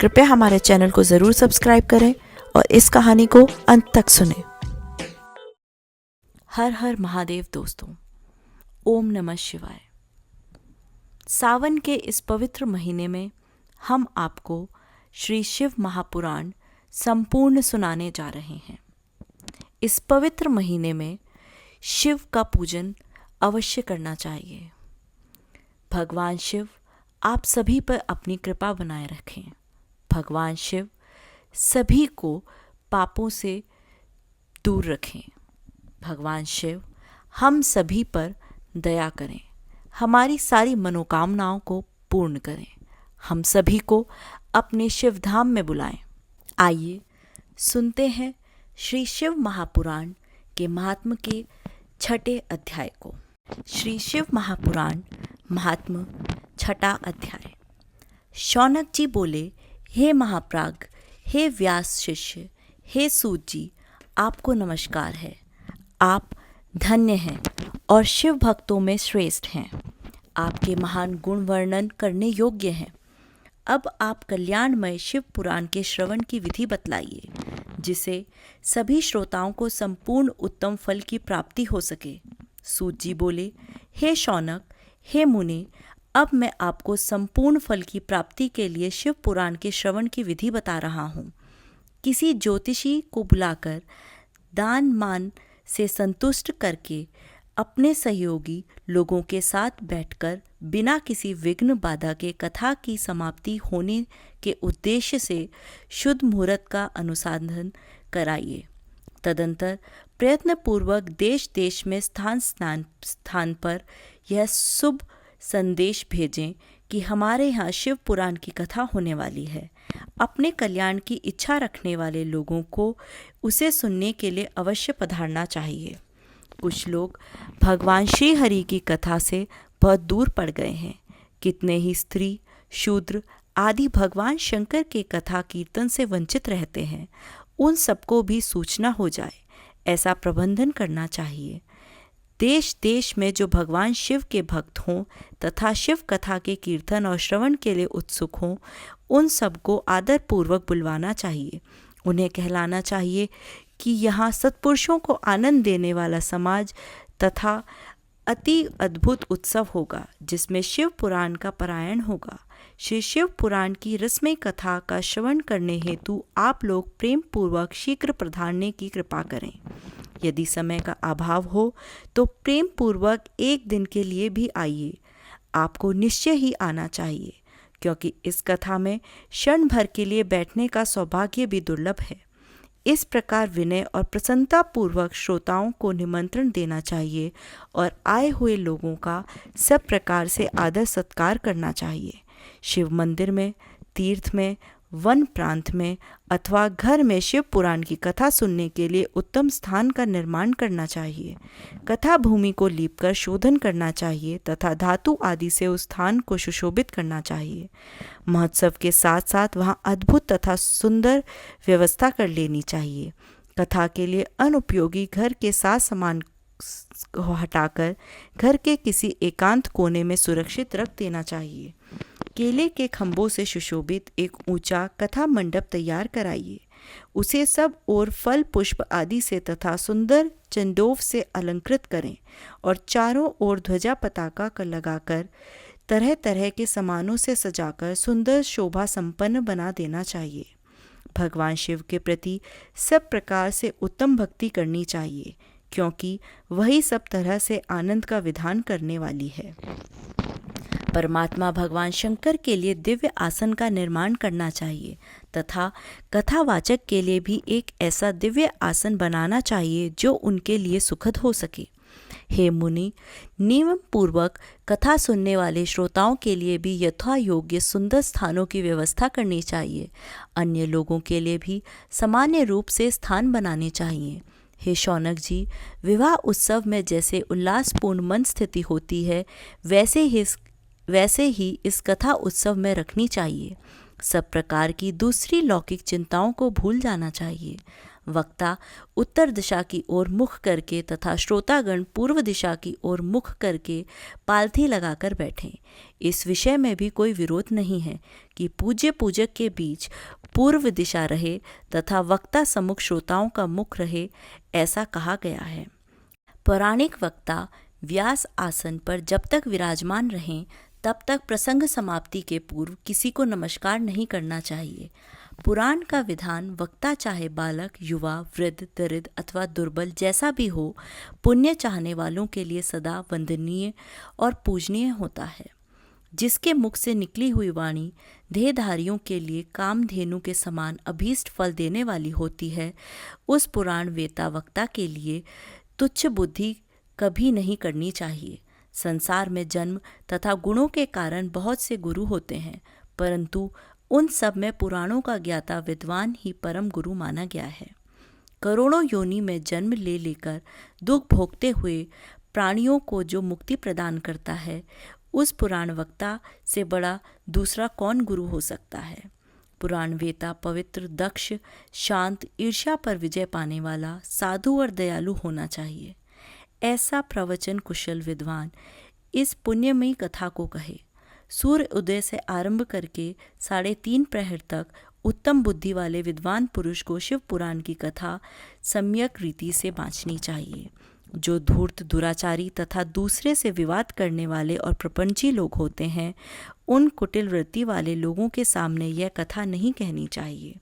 कृपया हमारे चैनल को ज़रूर सब्सक्राइब करें और इस कहानी को अंत तक सुनें। हर हर महादेव दोस्तों, ओम नमः शिवाय। सावन के इस पवित्र महीने में हम आपको श्री शिव महापुराण संपूर्ण सुनाने जा रहे हैं। इस पवित्र महीने में शिव का पूजन अवश्य करना चाहिए। भगवान शिव आप सभी पर अपनी कृपा बनाए रखें। भगवान शिव सभी को पापों से दूर रखें। भगवान शिव हम सभी पर दया करें, हमारी सारी मनोकामनाओं को पूर्ण करें, हम सभी को अपने शिव धाम में बुलाएं। आइए सुनते हैं श्री शिव महापुराण के महात्म्य के 6ठे अध्याय को। श्री शिव महापुराण महात्म्य 6ठा अध्याय। शौनक जी बोले, हे महाप्राज्ञ, हे व्यास शिष्य, हे सूत जी, आपको नमस्कार है। आप धन्य हैं और शिव भक्तों में श्रेष्ठ हैं। आपके महान गुण वर्णन करने योग्य हैं। अब आप कल्याणमय शिव पुराण के श्रवण की विधि बतलाइए, जिसे सभी श्रोताओं को संपूर्ण उत्तम फल की प्राप्ति हो सके। सूत जी बोले, हे शौनक, हे मुनि, अब मैं आपको संपूर्ण फल की प्राप्ति के लिए शिव पुराण के श्रवण की विधि बता रहा हूँ। किसी ज्योतिषी को बुलाकर दान मान से संतुष्ट करके अपने सहयोगी लोगों के साथ बैठकर बिना किसी विघ्न बाधा के कथा की समाप्ति होने के उद्देश्य से शुद्ध मुहूर्त का अनुसंधान कराइए। तदंतर प्रयत्नपूर्वक देश देश में स्थान पर यह शुभ संदेश भेजें कि हमारे यहाँ शिव पुराण की कथा होने वाली है। अपने कल्याण की इच्छा रखने वाले लोगों को उसे सुनने के लिए अवश्य पधारना चाहिए। कुछ लोग भगवान श्री हरि की कथा से बहुत दूर पड़ गए हैं। कितने ही स्त्री, शूद्र आदि भगवान शंकर के कथा कीर्तन से वंचित रहते हैं। उन सबको भी सूचना हो जाए, ऐसा प्रबंधन करना चाहिए। देश देश में जो भगवान शिव के भक्त हों तथा शिव कथा के कीर्तन और श्रवण के लिए उत्सुक हों, उन सबको आदरपूर्वक बुलवाना चाहिए। उन्हें कहलाना चाहिए कि यहाँ सत्पुरुषों को आनंद देने वाला समाज तथा अति अद्भुत उत्सव होगा, जिसमें शिव पुराण का पारायण होगा। श्री शिव पुराण की रसमय कथा का श्रवण करने हेतु आप लोग प्रेम पूर्वक शीघ्र पधारने की कृपा करें। यदि समय का अभाव हो तो प्रेम पूर्वक एक दिन के लिए भी आइए। आपको निश्चय ही आना चाहिए, क्योंकि इस कथा में क्षण भर के लिए बैठने का सौभाग्य भी दुर्लभ है। इस प्रकार विनय और प्रसन्नता पूर्वक श्रोताओं को निमंत्रण देना चाहिए और आए हुए लोगों का सब प्रकार से आदर सत्कार करना चाहिए। शिव मंदिर में, तीर्थ में, वन प्रांत में अथवा घर में शिव पुराण की कथा सुनने के लिए उत्तम स्थान का निर्माण करना चाहिए। कथा भूमि को लीपकर शोधन करना चाहिए तथा धातु आदि से उस स्थान को सुशोभित करना चाहिए। महोत्सव के साथ साथ वहाँ अद्भुत तथा सुंदर व्यवस्था कर लेनी चाहिए। कथा के लिए अनुपयोगी घर के साथ सामान को हटाकर घर के किसी एकांत कोने में सुरक्षित रख देना चाहिए। केले के खंभों से सुशोभित एक ऊंचा कथा मंडप तैयार कराइए। उसे सब ओर फल पुष्प आदि से तथा सुंदर चंदोव से अलंकृत करें और चारों ओर ध्वजा पताका का लगाकर तरह तरह के सामानों से सजाकर सुंदर शोभा संपन्न बना देना चाहिए। भगवान शिव के प्रति सब प्रकार से उत्तम भक्ति करनी चाहिए, क्योंकि वही सब तरह से आनंद का विधान करने वाली है। परमात्मा भगवान शंकर के लिए दिव्य आसन का निर्माण करना चाहिए तथा कथावाचक के लिए भी एक ऐसा दिव्य आसन बनाना चाहिए जो उनके लिए सुखद हो सके। हे मुनि, नियम पूर्वक कथा सुनने वाले श्रोताओं के लिए भी यथा योग्य सुंदर स्थानों की व्यवस्था करनी चाहिए। अन्य लोगों के लिए भी सामान्य रूप से स्थान बनाने चाहिए। हे शौनक जी, विवाह उत्सव में जैसे उल्लासपूर्ण मन स्थिति होती है, वैसे ही इस कथा उत्सव में रखनी चाहिए। सब प्रकार की दूसरी लौकिक चिंताओं को भूल जाना चाहिए। वक्ता उत्तर दिशा की ओर मुख करके तथा श्रोतागण पूर्व दिशा की ओर मुख करके पालथी लगाकर बैठें। इस विषय में भी कोई विरोध नहीं है कि पूज्य पूजक के बीच पूर्व दिशा रहे तथा वक्ता सम्मुख श्रोताओं का मुख रहे, ऐसा कहा गया है। पौराणिक वक्ता व्यास आसन पर जब तक विराजमान रहें तब तक प्रसंग समाप्ति के पूर्व किसी को नमस्कार नहीं करना चाहिए। पुराण का विधान वक्ता चाहे बालक, युवा, वृद्ध, दरिद्र अथवा दुर्बल जैसा भी हो, पुण्य चाहने वालों के लिए सदा वंदनीय और पूजनीय होता है। जिसके मुख से निकली हुई वाणी देहधारियों के लिए कामधेनु के समान अभीष्ट फल देने वाली होती है, उस पुराण वेता वक्ता के लिए तुच्छ बुद्धि कभी नहीं करनी चाहिए। संसार में जन्म तथा गुणों के कारण बहुत से गुरु होते हैं, परंतु उन सब में पुराणों का ज्ञाता विद्वान ही परम गुरु माना गया है। करोड़ों योनि में जन्म ले लेकर दुख भोगते हुए प्राणियों को जो मुक्ति प्रदान करता है, उस पुराण वक्ता से बड़ा दूसरा कौन गुरु हो सकता है। पुराण वेता पवित्र, दक्ष, शांत, ईर्ष्या पर विजय पाने वाला, साधु और दयालु होना चाहिए। ऐसा प्रवचन कुशल विद्वान इस पुण्यमयी कथा को कहे। सूर्य उदय से आरंभ करके 3:30 प्रहर तक उत्तम बुद्धि वाले विद्वान पुरुष को शिव पुराण की कथा सम्यक रीति से बाँचनी चाहिए। जो धूर्त, दुराचारी तथा दूसरे से विवाद करने वाले और प्रपंची लोग होते हैं, उन कुटिल वृत्ति वाले लोगों के सामने यह कथा नहीं कहनी चाहिए।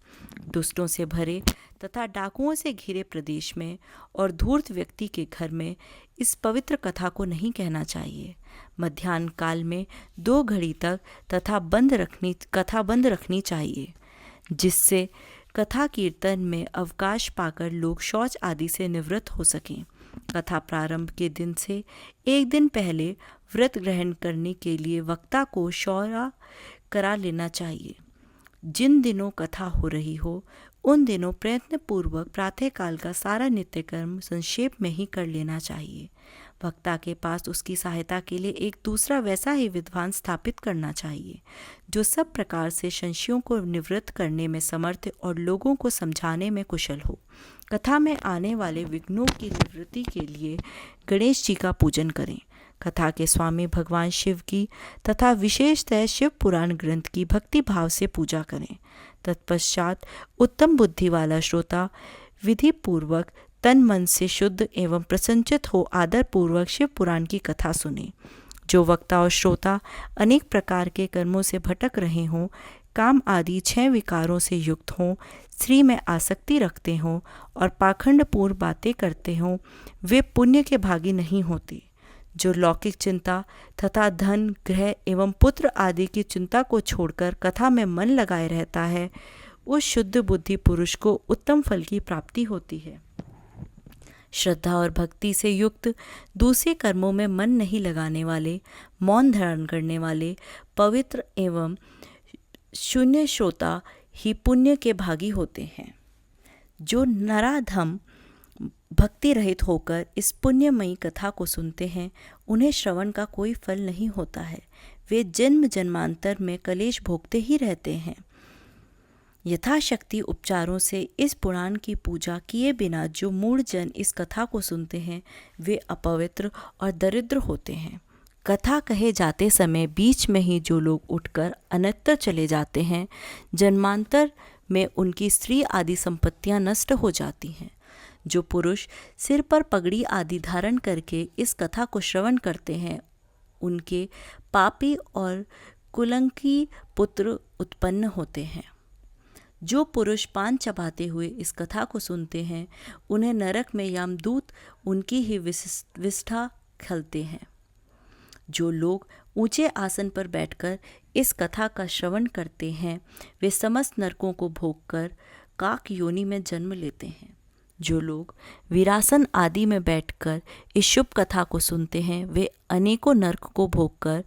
दुष्टों से भरे तथा डाकुओं से घिरे प्रदेश में और धूर्त व्यक्ति के घर में इस पवित्र कथा को नहीं कहना चाहिए। मध्याह्न काल में 2 घड़ी तक कथा बंद रखनी चाहिए, जिससे कथा कीर्तन में अवकाश पाकर लोग शौच आदि से निवृत्त हो सकें। कथा प्रारंभ के दिन से 1 दिन पहले व्रत ग्रहण करने के लिए वक्ता को शौरा करा लेना चाहिए। जिन दिनों कथा हो रही हो, उन दिनों प्रयत्नपूर्वक प्रातःकाल का सारा नित्यकर्म संक्षेप में ही कर लेना चाहिए। वक्ता के पास उसकी सहायता के लिए एक दूसरा वैसा ही विद्वान स्थापित करना चाहिए, जो सब प्रकार से संशयों को निवृत्त करने में समर्थ और लोगों को समझाने में कुशल हो। कथा में आने वाले विघ्नों की निवृत्ति के लिए गणेश जी का पूजन करें। कथा के स्वामी भगवान शिव की तथा विशेषतः शिव पुराण ग्रंथ की भक्ति भाव से पूजा करें। तत्पश्चात उत्तम बुद्धि वाला श्रोता विधि पूर्वक तन मन से शुद्ध एवं प्रसन्नचित हो आदर पूर्वक शिव पुराण की कथा सुने। जो वक्ता और श्रोता अनेक प्रकार के कर्मों से भटक रहे हों, काम आदि 6 विकारों से युक्त हों, स्त्री में आसक्ति रखते हों और पाखंडपूर्ण बातें करते हों, वे पुण्य के भागी नहीं होते। जो लौकिक चिंता तथा धन, गृह एवं पुत्र आदि की चिंता को छोड़कर कथा में मन लगाए रहता है, उस शुद्ध बुद्धि पुरुष को उत्तम फल की प्राप्ति होती है। श्रद्धा और भक्ति से युक्त दूसरे कर्मों में मन नहीं लगाने वाले, मौन धारण करने वाले, पवित्र एवं शून्य श्रोता ही पुण्य के भागी होते हैं। जो नराधम भक्ति रहित होकर इस पुण्यमयी कथा को सुनते हैं, उन्हें श्रवण का कोई फल नहीं होता है। वे जन्म जन्मांतर में कलेश भोगते ही रहते हैं। यथाशक्ति उपचारों से इस पुराण की पूजा किए बिना जो मूढ़ जन इस कथा को सुनते हैं, वे अपवित्र और दरिद्र होते हैं। कथा कहे जाते समय बीच में ही जो लोग उठकर अन्यत्र चले जाते हैं, जन्मांतर में उनकी स्त्री आदि संपत्तियां नष्ट हो जाती हैं। जो पुरुष सिर पर पगड़ी आदि धारण करके इस कथा को श्रवण करते हैं, उनके पापी और कुलंकी पुत्र उत्पन्न होते हैं। जो पुरुष पान चबाते हुए इस कथा को सुनते हैं, उन्हें नरक में यमदूत उनकी ही विष्ठा खलते हैं। जो लोग ऊंचे आसन पर बैठकर इस कथा का श्रवण करते हैं, वे समस्त नरकों को भोगकर काक योनि में जन्म लेते हैं। जो लोग वीरासन आदि में बैठकर इस शुभ कथा को सुनते हैं, वे अनेकों नरक को भोगकर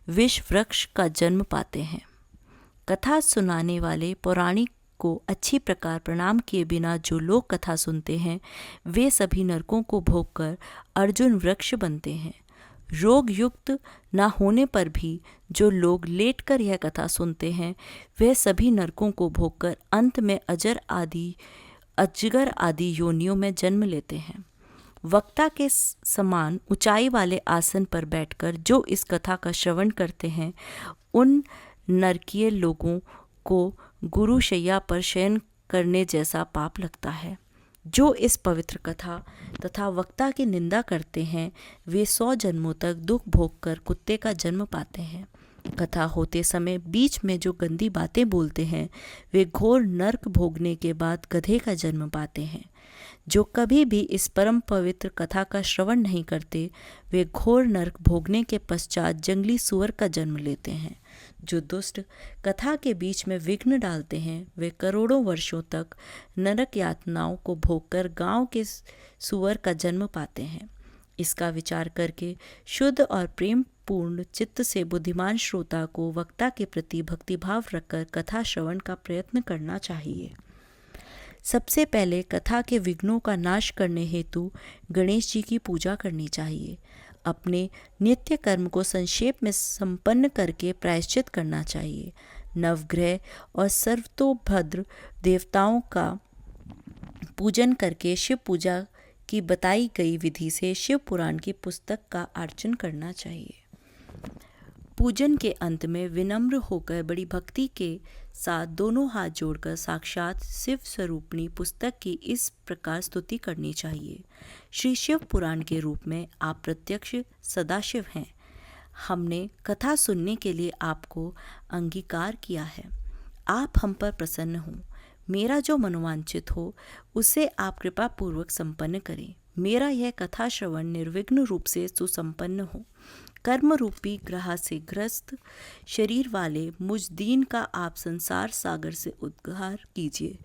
विष वृक्ष का जन्म पाते हैं। कथा सुनाने वाले पौराणिक को अच्छी प्रकार प्रणाम किए बिना जो लोग कथा सुनते हैं, वे सभी नरकों को भोगकर अर्जुन वृक्ष बनते हैं। रोग युक्त न होने पर भी जो लोग लेटकर यह कथा सुनते हैं, वे सभी नरकों को भोगकर अंत में अजर आदि अजगर आदि योनियों में जन्म लेते हैं। वक्ता के समान ऊंचाई वाले आसन पर बैठकर जो इस कथा का श्रवण करते हैं, उन नरकीय लोगों को गुरुशैया पर शयन करने जैसा पाप लगता है। जो इस पवित्र कथा तथा वक्ता की निंदा करते हैं, वे 100 जन्मों तक दुख भोग कर कुत्ते का जन्म पाते हैं। कथा होते समय बीच में जो गंदी बातें बोलते हैं, वे घोर नरक भोगने के बाद गधे का जन्म पाते हैं। जो कभी भी इस परम पवित्र कथा का श्रवण नहीं करते, वे घोर नरक भोगने के पश्चात जंगली सुअर का जन्म लेते हैं। जो दुष्ट कथा के बीच में विघ्न डालते हैं, वे करोड़ों वर्षों तक नरक यातनाओं को भोगकर गांव के सुअर का जन्म पाते हैं। इसका विचार करके शुद्ध और प्रेम पूर्ण चित्त से बुद्धिमान श्रोता को वक्ता के प्रति भक्तिभाव रखकर कथा श्रवण का प्रयत्न करना चाहिए। सबसे पहले कथा के विघ्नों का नाश करने हेतु गणेश जी की पूजा करनी चाहिए। अपने नित्य कर्म को संक्षेप में संपन्न करके प्रायश्चित करना चाहिए। नवग्रह और सर्वतोभद्र देवताओं का पूजन करके शिव पूजा की बताई गई विधि से शिव पुराण की पुस्तक का अर्चन करना चाहिए। पूजन के अंत में विनम्र होकर बड़ी भक्ति के साथ दोनों हाथ जोड़कर साक्षात शिव स्वरूपणी पुस्तक की इस प्रकार स्तुति करनी चाहिए। श्री शिव पुराण के रूप में आप प्रत्यक्ष सदाशिव हैं। हमने कथा सुनने के लिए आपको अंगीकार किया है। आप हम पर प्रसन्न हो। मेरा जो मनोवांछित हो उसे आप कृपा पूर्वक संपन्न करें। मेरा यह कथा श्रवण निर्विघ्न रूप से सुसंपन्न हो। कर्म रूपी ग्रह से ग्रस्त शरीर वाले मुझ दीन का आप संसार सागर से उद्धार कीजिए।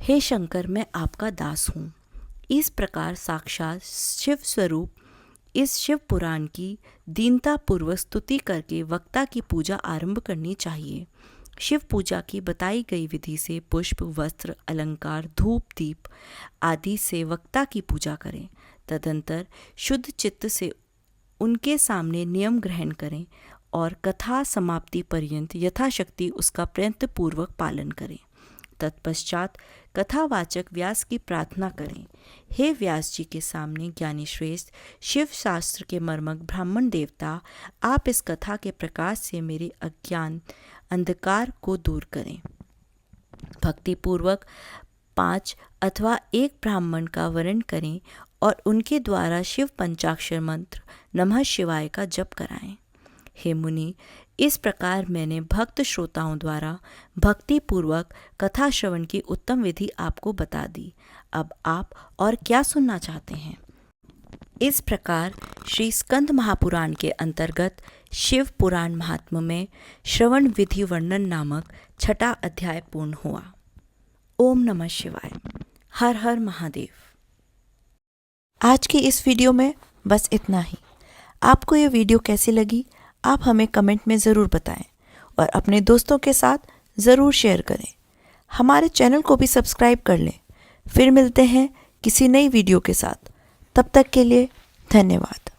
हे शंकर, मैं आपका दास हूँ। इस प्रकार साक्षात शिव स्वरूप इस शिव पुराण की दीनता पूर्वक स्तुति करके वक्ता की पूजा आरंभ करनी चाहिए। शिव पूजा की बताई गई विधि से पुष्प, वस्त्र, अलंकार, धूप, दीप आदि से वक्ता की पूजा करें। तदंतर शुद्ध चित्त से उनके सामने नियम ग्रहण करें और कथा समाप्ति पर्यंत यथाशक्ति उसका प्रयत्न पूर्वक पालन करें। तत्पश्चात कथावाचक व्यास की प्रार्थना करें। हे व्यास जी के सामने ज्ञानी श्रेष्ठ शिव शास्त्र के मर्मज्ञ ब्राह्मण देवता, आप इस कथा के प्रकाश से मेरे अज्ञान अंधकार को दूर करें। भक्ति पूर्वक 5 अथवा 1 ब्राह्मण का वर्ण करें और उनके द्वारा शिव पंचाक्षर मंत्र नमः शिवाय का जप कराएं। हे मुनि, इस प्रकार मैंने भक्त श्रोताओं द्वारा भक्ति पूर्वक कथा श्रवण की उत्तम विधि आपको बता दी। अब आप और क्या सुनना चाहते हैं? इस प्रकार श्री स्कंद महापुराण के अंतर्गत शिव पुराण महात्म्य में श्रवण विधि वर्णन नामक 6ठा अध्याय पूर्ण हुआ। ओम नमः शिवाय। हर हर महादेव। आज की इस वीडियो में बस इतना ही। आपको ये वीडियो कैसी लगी, आप हमें कमेंट में ज़रूर बताएं और अपने दोस्तों के साथ ज़रूर शेयर करें। हमारे चैनल को भी सब्सक्राइब कर लें। फिर मिलते हैं किसी नई वीडियो के साथ। तब तक के लिए धन्यवाद।